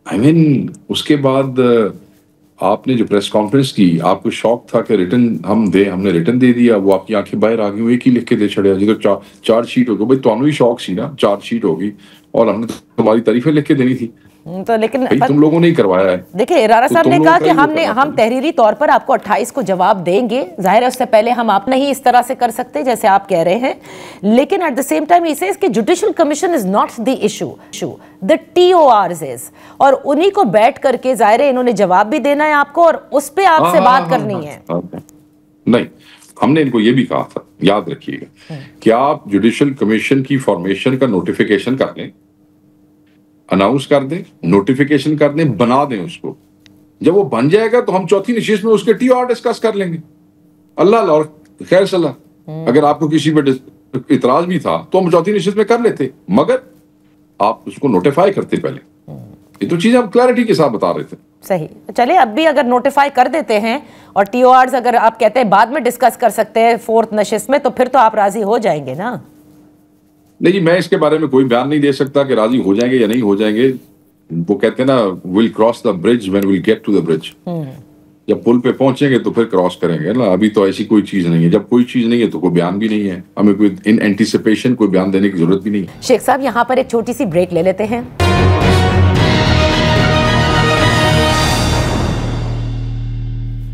I mean उसके बाद आपने जो प्रेस कॉन्फ्रेंस की, आपको शौक था कि रिटर्न हम दे, हमने रिटर्न दे दिया, वो आपकी आंखें बाहर आ गई, वो एक ही लिख के दे छड़िया जी, तो चार्ज शीट हो गई। भाई तुम्हें भी शौक सी ना, चार्ज शीट होगी और हमने तुम्हारी तारीफें लिख के देनी थी, तो लेकिन तुम लोगों ने ही करवाया है। देखिए राणा साहब ने कहा कि हम तहरीरी तौर पर आपको 28 को जवाब देंगे, जाहिर है उससे पहले हम आप नहीं इस तरह से कर सकते जैसे आप कह रहे हैं, लेकिन at the same time he says कि judicial commission is not the issue, the TORs is, और उन्हीं को बैठ करके जाहिर है इन्होंने जवाब भी देना है आपको और उस पे आपसे बात करनी है। नहीं, हमने इनको ये भी कहा था, याद रखिएगा, कि आप जुडिशियल कमीशन की फॉर्मेशन का नोटिफिकेशन कर लें, अनाउंस कर दें, नोटिफिकेशन कर दें, बना दें उसको। जब वो बन जाएगा तो हम चौथी नशिस्त में उसके TOR डिस्कस कर लेंगे। अल्लाह और खैर सलाह, अगर आपको किसी पे इतराज भी था तो हम चौथी नशिस्त में कर लेते, मगर आप उसको नोटिफाई करते पहले। ये तो चीजें आप क्लैरिटी के साथ बता रहे थे। सही, चले अब भी अगर नोटिफाई कर देते हैं और TORs अगर आप कहते हैं बाद में डिस्कस कर सकते हैं 4th नशिस्त में, तो फिर तो आप राजी हो जाएंगे ना? नहीं जी, मैं इसके बारे में कोई बयान नहीं दे सकता कि राजी हो जाएंगे या नहीं हो जाएंगे। वो कहते हैं ना, will cross the bridge when will get to the bridge. जब पुल पे पहुंचेंगे तो फिर क्रॉस करेंगे ना। अभी तो ऐसी कोई चीज नहीं है, जब कोई चीज नहीं है तो कोई बयान भी नहीं है, हमें कोई इन एंटीसिपेशन कोई बयान देने की जरूरत भी नहीं है। शेख साहब यहाँ पर एक छोटी सी ब्रेक ले लेते हैं।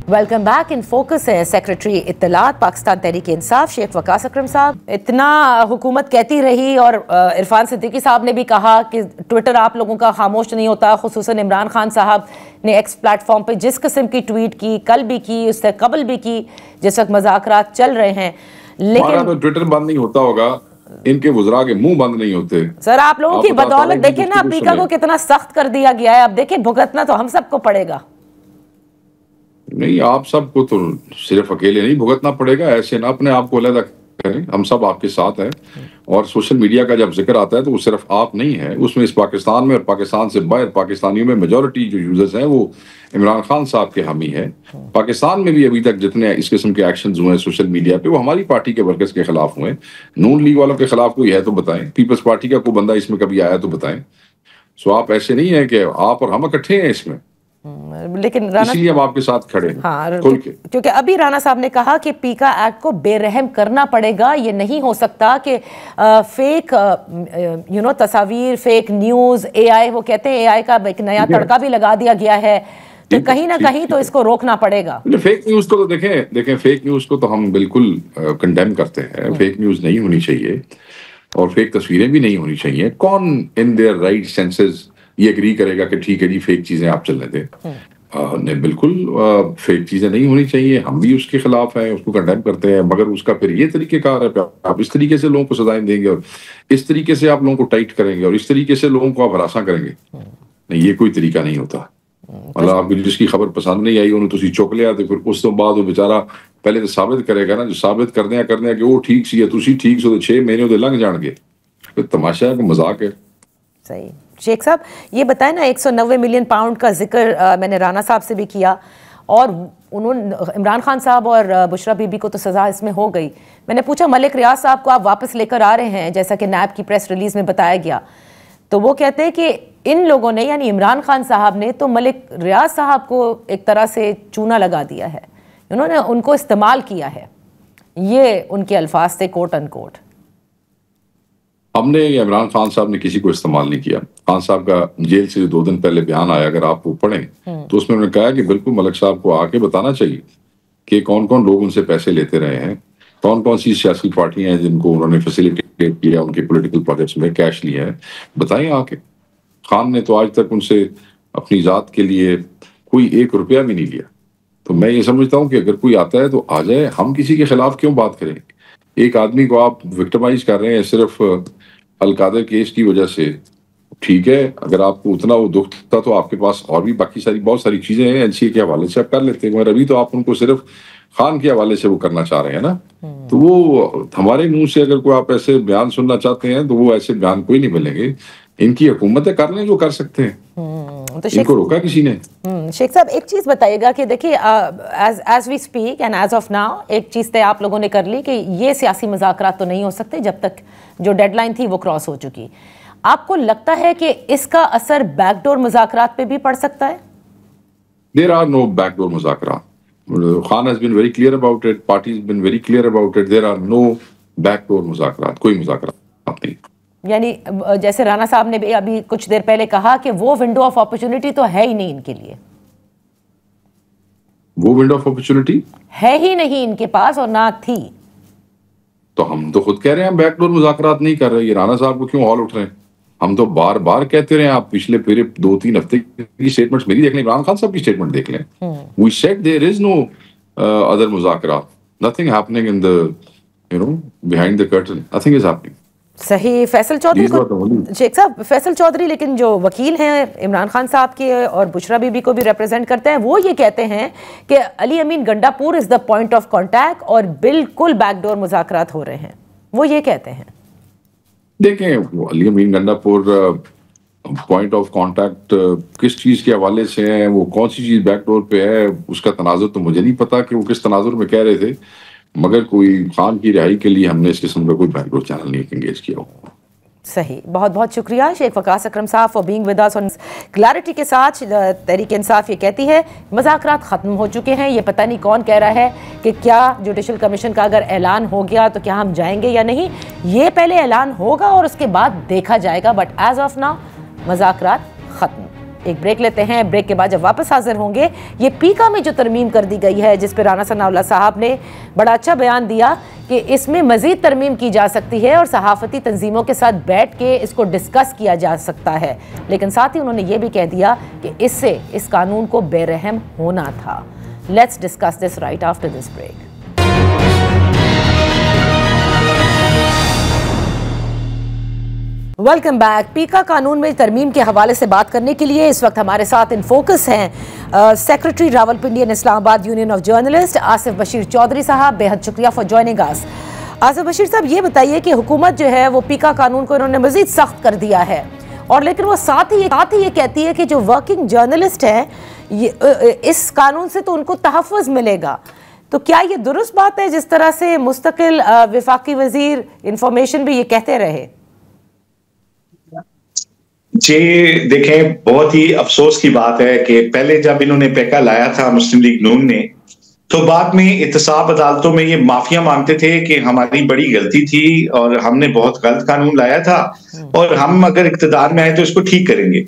Welcome back. इन फोकस है सेक्रेटरी इत्तलात पाकिस्तान तहरीक इंसाफ शेख वकास अकरम साहब। इतना हुकूमत कहती रही और इरफान सिद्दीकी साहब ने भी कहा कि ट्विटर आप लोगों का खामोश नहीं होता, खुसूसन इमरान खान साहब ने एक्स प्लेटफॉर्म पे जिस किस्म की ट्वीट की, कल भी की, उससे कबल भी की, जिस वक्त मज़ाकरात चल रहे हैं, लेकिन तो ट्विटर बंद नहीं होता होगा, इनके वुज़रा के मुंह बंद नहीं होते। सर आप लोगों की बदौलत देखें ना, पीका को कितना सख्त कर दिया गया है। अब देखें भुगतना तो हम सबको पड़ेगा। नहीं, आप सबको तो सिर्फ अकेले नहीं भुगतना पड़ेगा, ऐसे ना अपने आप को अलग करें, हम सब आपके साथ हैं। और सोशल मीडिया का जब जिक्र आता है तो वो सिर्फ आप नहीं है, उसमें इस पाकिस्तान में और पाकिस्तान से बाहर पाकिस्तानियों में मेजॉरिटी जो यूजर्स हैं वो इमरान खान साहब के हामी है। पाकिस्तान में भी अभी तक जितने इस किस्म के एक्शंस हुए हैं सोशल मीडिया पे, वो हमारी पार्टी के वर्कर्स के खिलाफ हुए हैं। नून लीग वालों के खिलाफ कोई है तो बताएं, पीपल्स पार्टी का कोई बंदा इसमें कभी आया तो बताएं। सो आप ऐसे नहीं है कि आप और हम इकट्ठे हैं इसमें, लेकिन इसलिए हम आपके साथ खड़े हैं। हाँ, खुल के। क्योंकि अभी राणा साहब ने कहा कि पीका एक्ट को बेरहम करना पड़ेगा। ये नहीं हो सकता कि फेक तस्वीर, फेक न्यूज, AI, वो कहते हैं AI का एक नया तड़का भी लगा दिया गया है, तो कहीं ना कहीं तो इसको रोकना पड़ेगा। फेक न्यूज को तो देखें फेक न्यूज को तो हम बिल्कुल कंडेम करते हैं। फेक न्यूज नहीं होनी चाहिए और फेक तस्वीरें भी नहीं होनी चाहिए। कौन इन देयर राइट सेंसेस ये एग्री करेगा कि ठीक है जी फेक चीजें आप चलने दें? नहीं, बिल्कुल फेक चीजें नहीं होनी चाहिए। हम भी उसके खिलाफ हैं, उसको कंडेम करते हैं, मगर उसका फिर ये तरीकेकार है, आप इस तरीके से लोगों को सजाएं देंगे और इस तरीके से आप लोगों को टाइट करेंगे और इस तरीके से लोगों को आप हरासा करेंगे। नहीं, ये कोई तरीका नहीं होता। मतलब आपको जिसकी खबर पसंद नहीं आई उन्हें तुसी चुक लिया, तो फिर उस तो बाद वो बेचारा पहले तो साबित करेगा ना, जो साबित करने कि वो ठीक सी है, तुसी ठीक सो, 6 महीने उधर लंघ जाएंगे, फिर तमाशा है, मजाक है। सही। शेख साहब ये बताएं ना, 190 मिलियन पाउंड का जिक्र मैंने राणा साहब से भी किया और उन्होंने इमरान खान साहब और बुशरा बीबी को तो सज़ा इसमें हो गई। मैंने पूछा मलिक रियाज साहब को आप वापस लेकर आ रहे हैं जैसा कि नैब की प्रेस रिलीज में बताया गया, तो वो कहते हैं कि इन लोगों ने यानी इमरान खान साहब ने तो मलिक रियाज साहब को एक तरह से चूना लगा दिया है, उन्होंने उनको इस्तेमाल किया है, ये उनके अल्फाज थे कोट अनकोट। हमने इमरान खान साहब ने किसी को इस्तेमाल नहीं किया। खान साहब का जेल से 2 दिन पहले बयान आया, अगर आप वो पढ़ें तो उसमें उन्होंने कहा कि बिल्कुल मलिक साहब को आके बताना चाहिए कि कौन कौन लोग उनसे पैसे लेते रहे हैं, कौन कौन सी सियासी पार्टियां हैं जिनको उन्होंने फैसिलिटेट किया, उनके पॉलिटिकल प्रोजेक्ट्स में कैश लिया है, बताएं आके। खान ने तो आज तक उनसे अपनी जात के लिए कोई 1 रुपया भी नहीं लिया। तो मैं ये समझता हूँ कि अगर कोई आता है तो आ जाए, हम किसी के खिलाफ क्यों बात करें। एक आदमी को आप विक्टिमाइज कर रहे हैं सिर्फ अलकादर केस की वजह से, ठीक है, अगर आपको उतना वो दुख था तो आपके पास और भी बाकी बहुत सारी चीजें हैं एनसीए के हवाले से आप कर लेते हैं, मगर अभी तो आप उनको सिर्फ खान के हवाले से वो करना चाह रहे हैं ना। तो वो हमारे मुंह से अगर कोई आप ऐसे बयान सुनना चाहते हैं तो वो ऐसे बयान कोई नहीं मिलेंगे। इनकी हुकूमतें कर लें जो कर सकते हैं, तो इनको रोका किसी ने। शेख साहब एक चीज बताइएगा कि देखिए as we speak and as of now एक चीज तय आप लोगों ने कर ली कि ये सियासी मुज़ाकरात तो नहीं हो सकते जब तक जो डेडलाइन थी वो क्रॉस हो चुकी। आपको लगता है कि इसका असर बैकडोर मुज़ाकरात पे भी पड़ सकता है? There are no backdoor मुज़ाकरात। Khan has been very clear about it, party has been very clear about it. There are no backdoor मुज़ाकरात, कोई मुज़ाकरात नहीं। यानी जैसे राणा साहब ने भी अभी कुछ देर पहले कहा कि वो विंडो ऑफ अपॉर्चुनिटी तो है ही नहीं इनके लिए, वो विंडो ऑफ अपॉर्चुनिटी है ही नहीं इनके पास और ना थी। तो हम तो खुद कह रहे हैं हम बैकडोर मुज़ाकरात नहीं कर रहे, ये राणा साहब को क्यों हॉल उठ रहे हैं। हम तो बार बार कहते रहे, आप पिछले पूरे 2-3 हफ्ते की स्टेटमेंट्स मेरी देख लें, इमरान खान साहब की स्टेटमेंट देख लें। We said there is no other मुज़ाकरात, nothing happening in the behind the curtain, nothing is happening. सही। फैसल चौधरी को शेख साहब, फैसल चौधरी लेकिन जो वकील हैं इमरान खान साहब के और बुशरा बीबी को भी रिप्रेजेंट करते हैं, वो ये कहते हैं कि Ali Amin Gandapur is the point of contact और बिल्कुल बैकडोर मुज़ाकरात हो रहे हैं, वो ये कहते हैं। देखें, Ali Amin Gandapur point of contact किस चीज के हवाले से है, वो कौन सी चीज बैकडोर पे है, उसका तनाजुर तो मुझे नहीं पता कि वो किस तनाजुर में कह रहे थे, मगर कोई खान की रिहाई के लिए हमने इस किस्म का कोई बैकडोर चैनल नहीं एंगेज किया हुआ। सही, बहुत बहुत शुक्रिया शेख वकास अकरम साहब for being with us on clarity के साथ। तहरीक इंसाफ ये कहती है मुज़ाकरात ख़त्म हो चुके हैं। ये पता नहीं कौन कह रहा है कि क्या जुडिशल कमीशन का अगर ऐलान हो गया तो क्या हम जाएंगे या नहीं, ये पहले ऐलान होगा और उसके बाद देखा जाएगा, बट एज ऑफ नाउ मुज़ाकरात ख़त्म। एक ब्रेक लेते हैं, ब्रेक के बाद जब वापस हाजिर होंगे, ये पीका में जो तरमीम कर दी गई है जिस पर राना सनाउल्लाह साहब ने बड़ा अच्छा बयान दिया कि इसमें मज़ीद तरमीम की जा सकती है और सहाफ़ती तंजीमों के साथ बैठ के इसको डिस्कस किया जा सकता है, लेकिन साथ ही उन्होंने ये भी कह दिया कि इससे इस कानून को बेरहम होना था। Let's discuss this right after this break. Welcome back. PECA कानून में तरमीम के हवाले से बात करने के लिए इस वक्त हमारे साथ इन फोकस हैं secretary Rawalpindi and Islamabad union of journalist Asif Bashir Chaudhry साहब। बेहद शुक्रिया for joining us. Asif Bashir साहब, ये बताइए कि हुकूमत जो है वो पीका कानून को इन्होंने मजीद सख्त कर दिया है और लेकिन वो साथ ही ये कहती है कि जो वर्किंग जर्नलिस्ट हैं इस कानून से तो उनको तहफ़्फ़ुज़ मिलेगा, तो क्या ये दुरुस्त बात है जिस तरह से मुस्तकिल वफाकी वजीर इंफॉर्मेशन भी ये कहते रहे? जी देखें, बहुत ही अफसोस की बात है कि पहले जब इन्होंने पैका लाया था मुस्लिम लीग नून ने, तो बाद में एहतसाब अदालतों में ये माफिया मांगते थे कि हमारी बड़ी गलती थी और हमने बहुत गलत कानून लाया था और हम अगर इक्तदार में आए तो इसको ठीक करेंगे।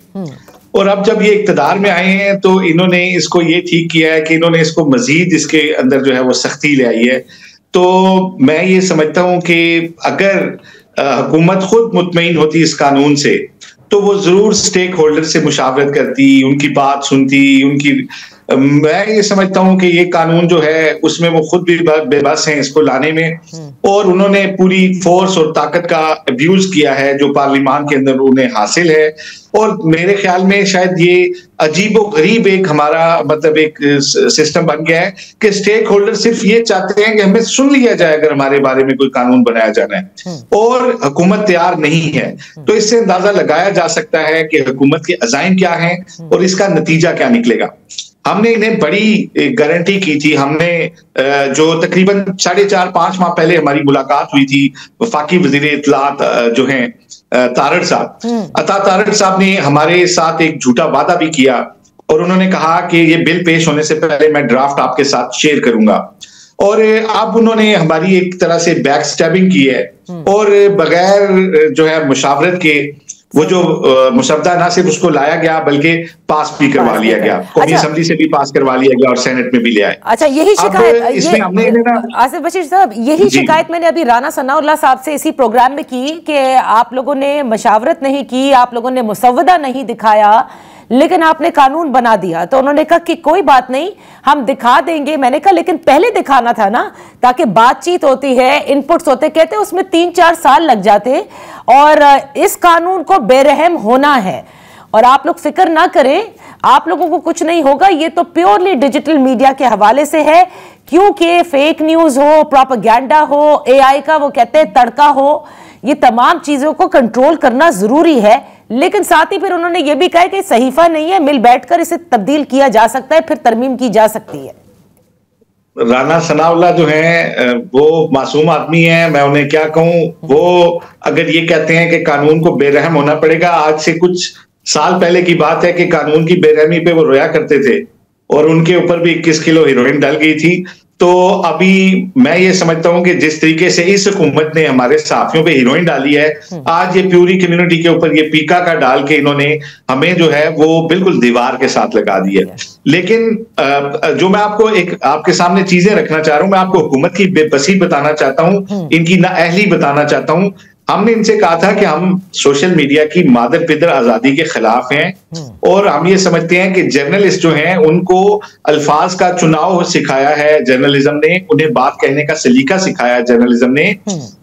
और अब जब ये इक्तदार में आए हैं तो इन्होंने इसको ये ठीक किया है कि इन्होंने इसको मजीद इसके अंदर जो है वो सख्ती ले आई है। तो मैं ये समझता हूं कि अगर हुकूमत खुद मुतमईन होती इस कानून से तो वो जरूर स्टेक होल्डर से मुशावरत करती, उनकी बात सुनती, मैं ये समझता हूं कि ये कानून जो है उसमें वो खुद भी बेबस हैं इसको लाने में, और उन्होंने पूरी फोर्स और ताकत का अब्यूज किया है जो पार्लियामान के अंदर उन्हें हासिल है। और मेरे ख्याल में शायद ये अजीबो गरीब एक हमारा मतलब एक सिस्टम बन गया है कि स्टेक होल्डर सिर्फ ये चाहते हैं कि हमें सुन लिया जाए अगर हमारे बारे में कोई कानून बनाया जाना है, और हुकूमत तैयार नहीं है। तो इससे अंदाजा लगाया जा सकता है कि हुकूमत के अज़ाइम क्या हैं और इसका नतीजा क्या निकलेगा। हमने इन्हें बड़ी गारंटी की थी, हमने जो तकरीबन 4.5-5 माह पहले हमारी मुलाकात हुई थी वफाकी वजीर इत्तलात जो हैं तारड़ साहब, अता तारड़ साहब ने हमारे साथ एक झूठा वादा भी किया और उन्होंने कहा कि ये बिल पेश होने से पहले मैं ड्राफ्ट आपके साथ शेयर करूंगा, और अब उन्होंने हमारी एक तरह से बैक स्टैबिंग की है और बगैर जो है मुशावरत के वो जो मुसद्दा ना सिर्फ उसको लाया गया बल्कि पास भी करवा लिया गया, कौमी असेंबली से भी पास करवा लिया गया और सेनेट में भी ले आए। अच्छा, यही शिकायत आसिफ बशीर साहब, यही शिकायत मैंने अभी राना सनाउल्लाह साहब से इसी प्रोग्राम में की कि आप लोगों ने मशावरत नहीं की, आप लोगों ने मुसव्वदा नहीं दिखाया, लेकिन आपने कानून बना दिया। तो उन्होंने कहा कि कोई बात नहीं, हम दिखा देंगे। मैंने कहा लेकिन पहले दिखाना था ना, ताकि बातचीत होती है, इनपुट्स होते, कहते उसमें 3-4 साल लग जाते। और इस कानून को बेरहम होना है और आप लोग फिक्र ना करें, आप लोगों को कुछ नहीं होगा। ये तो प्योरली डिजिटल मीडिया के हवाले से है, क्योंकि फेक न्यूज हो, प्रोपेगेंडा हो, एआई का वो कहते हैं तड़का हो, ये तमाम चीजों को कंट्रोल करना जरूरी है। लेकिन साथ ही फिर उन्होंने ये भी कहा कि सहीफा नहीं है, मिल बैठकर इसे तब्दील किया जा सकता है, फिर तरमीम की जा सकती है। राना सनाउल्लाह जो है वो मासूम आदमी है, मैं उन्हें क्या कहूं। वो अगर ये कहते हैं कि कानून को बेरहम होना पड़ेगा, आज से कुछ साल पहले की बात है कि कानून की बेरहमी पे वो रोया करते थे और उनके ऊपर भी 21 किलो हीरोइन डल गई थी। तो अभी मैं ये समझता हूं कि जिस तरीके से इस हुकूमत ने हमारे साथियों पे हीरोइन डाली है, आज ये प्यूरी कम्युनिटी के ऊपर ये पीका का डाल के इन्होंने हमें जो है वो बिल्कुल दीवार के साथ लगा दी है। लेकिन जो मैं आपको एक आपके सामने चीजें रखना चाह रहा हूं, मैं आपको हुकूमत की बेबसी बताना चाहता हूं, इनकी नाअहली बताना चाहता हूं। हमने इनसे कहा था कि हम सोशल मीडिया की मादर पिदर आजादी के खिलाफ हैं और हम ये समझते हैं कि जर्नलिस्ट जो हैं उनको अल्फाज का चुनाव सिखाया है जर्नलिज्म ने, उन्हें बात कहने का सलीका सिखाया है जर्नलिज्म ने।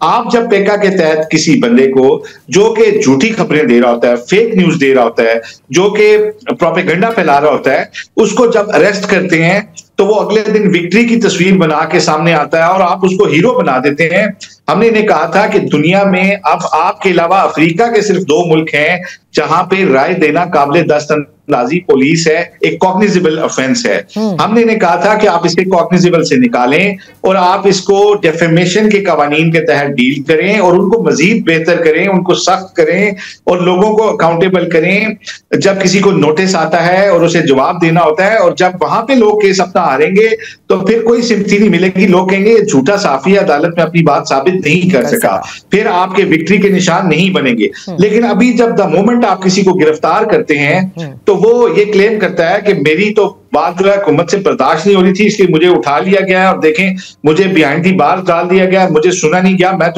आप जब पेका के तहत किसी बंदे को जो कि झूठी खबरें दे रहा होता है, फेक न्यूज दे रहा होता है, जो कि प्रोपेगेंडा फैला रहा होता है, उसको जब अरेस्ट करते हैं तो वो अगले दिन विक्ट्री की तस्वीर बना के सामने आता है और आप उसको हीरो बना देते हैं। हमने इन्हें कहा था कि दुनिया में अब आपके अलावा अफ्रीका के सिर्फ 2 मुल्क हैं जहां पे राय देना काबिले दस्तंदाजी पुलिस है, एक कॉग्निजेबल ऑफेंस है। हमने इन्हें कहा था कि आप इसे कॉग्निजेबल से निकालें और आप इसको डेफेमेशन के कवानीन के तहत डील करें और उनको मजीद बेहतर करें, उनको सख्त करें और लोगों को अकाउंटेबल करें। जब किसी को नोटिस आता है और उसे जवाब देना होता है और जब वहां पे लोग केस अपना हारेंगे तो फिर कोई सिंपैथी नहीं मिलेगी। लोग कहेंगे झूठा साफी अदालत में अपनी बात साबित नहीं कर सका, फिर आपके विक्ट्री के निशान नहीं बनेंगे। लेकिन अभी जब द मोमेंट आप किसी को गिरफ्तार करते हैं तो वो ये क्लेम करता है कि मेरी तो बात जो है हुकूमत से बर्दाश्त नहीं हो रही थी, इसलिए मुझे उठा लिया गया है और देखें मुझे बिहाइंड दी बार डाल दिया गया, मुझे सुना नहीं गया, मैं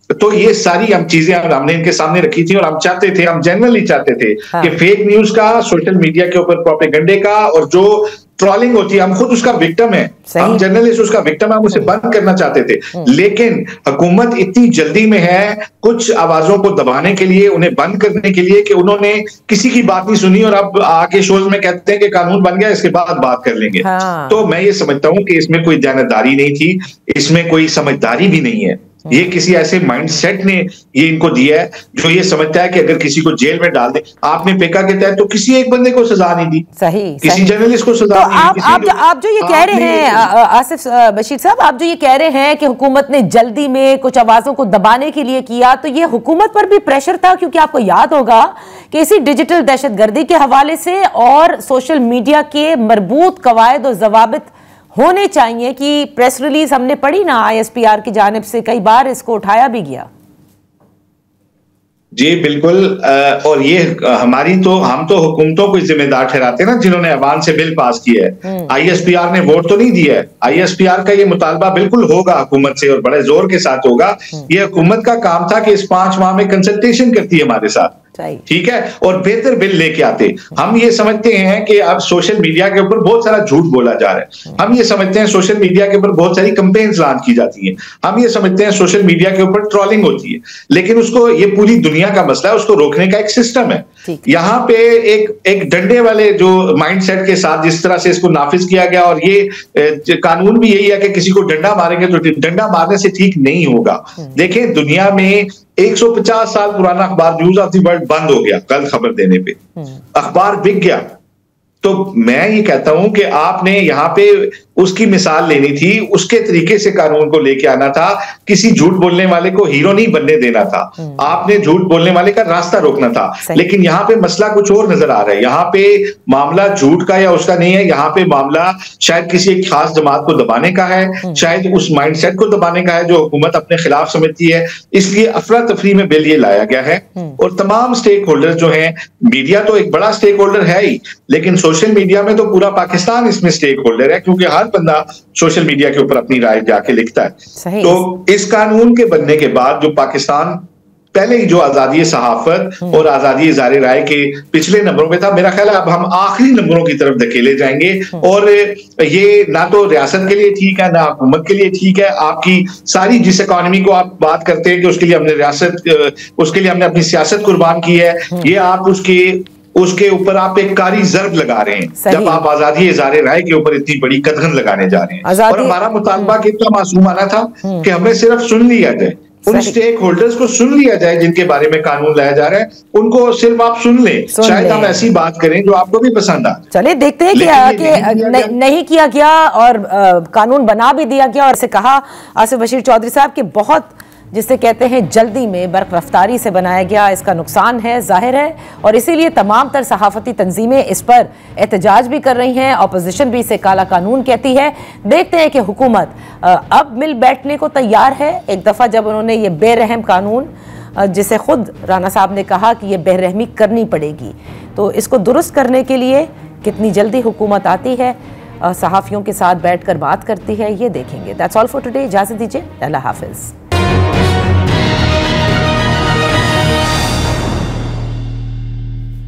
तो ये सारी हम चीजें हमने इनके सामने रखी थी और हम चाहते थे, हम जनरली चाहते थे कि फेक न्यूज का, सोशल मीडिया के ऊपर प्रोपेगेंडे का और जो ट्रोलिंग होती है, हम खुद उसका विक्टिम है, हम जर्नलिस्ट उसका विक्टिम है, हम उसे बंद करना चाहते थे। लेकिन हुकूमत इतनी जल्दी में है कुछ आवाजों को दबाने के लिए, उन्हें बंद करने के लिए कि उन्होंने किसी की बात नहीं सुनी और अब आके शोज में कहते हैं कि कानून बन गया, इसके बाद बात कर लेंगे। तो मैं ये समझता हूं कि इसमें कोई जानदारी नहीं थी, इसमें कोई समझदारी भी नहीं है। ये किसी ऐसे माइंडसेट ने ये इनको दिया है जो ये समझता है कि अगर किसी को जेल में डाल दे, आपने पेका के तहत तो किसी एक बंदे को सजा नहीं दी, किसी जर्नलिस्ट को सजा नहीं दी। आप जो ये कह रहे हैं आसिफ बशीर साहब, आप जो ये कह रहे हैं कि हुकूमत ने जल्दी में कुछ आवाजों को दबाने के लिए किया, तो ये हुकूमत पर भी प्रेशर था, क्योंकि आपको याद होगा कि इसी डिजिटल दहशतगर्दी के हवाले से और सोशल मीडिया के मरबूत कवायद और जवाबित होने चाहिए कि प्रेस रिलीज हमने पढ़ी ना ISPR की जानिब से, कई बार इसको उठाया भी गया। जी बिल्कुल, और ये हम तो हुकूमतों को जिम्मेदार ठहराते हैं ना जिन्होंने अवाम से बिल पास किया है। ISPR ने वोट तो नहीं दिया है, ISPR का ये मुतालबा बिल्कुल होगा हुकूमत से और बड़े जोर के साथ होगा। ये हुकूमत का काम था कि इस 5 माह में कंसल्टेशन करती है हमारे साथ, ठीक है, और बेहतर बिल लेके आते। हम ये समझते हैं कि अब सोशल मीडिया के ऊपर बहुत सारा झूठ बोला जा रहा है, हम ये समझते हैं सोशल मीडिया के ऊपर बहुत सारी कंपेन्स लॉन्च की जाती हैं, हम ये समझते हैं सोशल मीडिया के ऊपर ट्रोलिंग होती है, लेकिन उसको, ये पूरी दुनिया का मसला है, उसको रोकने का एक सिस्टम है। यहाँ पे एक डंडे वाले जो माइंडसेट के साथ जिस तरह से इसको नाफिज किया गया, और ये कानून भी यही है कि किसी को डंडा मारेंगे तो डंडा मारने से ठीक नहीं होगा। देखें दुनिया में 150 साल पुराना अखबार न्यूज ऑफ द वर्ल्ड बंद हो गया गलत खबर देने पे, अखबार बिक गया। तो मैं ये कहता हूं कि आपने यहाँ पे उसकी मिसाल लेनी थी, उसके तरीके से कानून को लेके आना था। किसी झूठ बोलने वाले को हीरो नहीं बनने देना था, आपने झूठ बोलने वाले का रास्ता रोकना था। लेकिन यहाँ पे मसला कुछ और नजर आ रहा है। यहाँ पे मामला झूठ का या उसका नहीं है, यहाँ पे मामला शायद किसी एक खास जमात को दबाने का है, शायद उस माइंडसेट को दबाने का है जो हुकूमत अपने खिलाफ समझती है। इसलिए अफरा तफरी में बिल ये लाया गया है और तमाम स्टेक होल्डर जो हैं, मीडिया तो एक बड़ा स्टेक होल्डर है ही, लेकिन सोशल मीडिया में तो पूरा पाकिस्तान इसमें स्टेक होल्डर है, क्योंकि हर बंदा सोशल मीडिया के ऊपर अपनी राय जाके लिखता है। तो इस कानून के बनने के बाद जो पाकिस्तान पहले ही जो आजादी सहाफत और आजादी इज़हार राय के पिछले नंबरों में था, मेरा ख्याल है अब हम आखिरी नंबरों की तरफ धकेले जाएंगे। और ये ना तो रियासत के लिए ठीक है, ना हुकूमत के लिए ठीक है। आपकी सारी जिस इकॉनमी को आप बात करते हैं कि उसके लिए हमने उसके लिए हमने अपनी सियासत कुर्बान की है, ये आप उसके ऊपर आप एक कारी जर्ब लगा रहे हैं जब आप आजादी इज़हार राय के ऊपर इतनी बड़ी कदगन लगाने जा रहे हैं। और हमारा मुतालबा कितना मासूमाना था कि हमें सिर्फ सुन लिया जाए, उन स्टेक होल्डर्स को सुन लिया जाए जिनके बारे में कानून लाया जा रहा है, उनको सिर्फ आप सुन लें, शायद हम ऐसी बात करें जो आपको भी पसंद आ। चलिए देखते हैं कि नहीं किया गया और कानून बना भी दिया गया। और से कहा आसिफ बशीर चौधरी साहब कि बहुत जिसे कहते हैं जल्दी में बर्क रफ्तारी से बनाया गया, इसका नुकसान है जाहिर है, और इसीलिए तमाम तर सहाफती तंजीमें इस पर एहतजाज भी कर रही हैं। अपोजिशन भी इसे काला कानून कहती है। देखते हैं कि हुकूमत अब मिल बैठने को तैयार है। एक दफ़ा जब उन्होंने ये बेरहम कानून, जिसे खुद राना साहब ने कहा कि ये बेरहमी करनी पड़ेगी, तो इसको दुरुस्त करने के लिए कितनी जल्दी हुकूमत आती है, सहाफ़ियों के साथ बैठ कर बात करती है, ये देखेंगे। That's all for today. इजाज़त दीजिए, अल्लाह हाफिज़।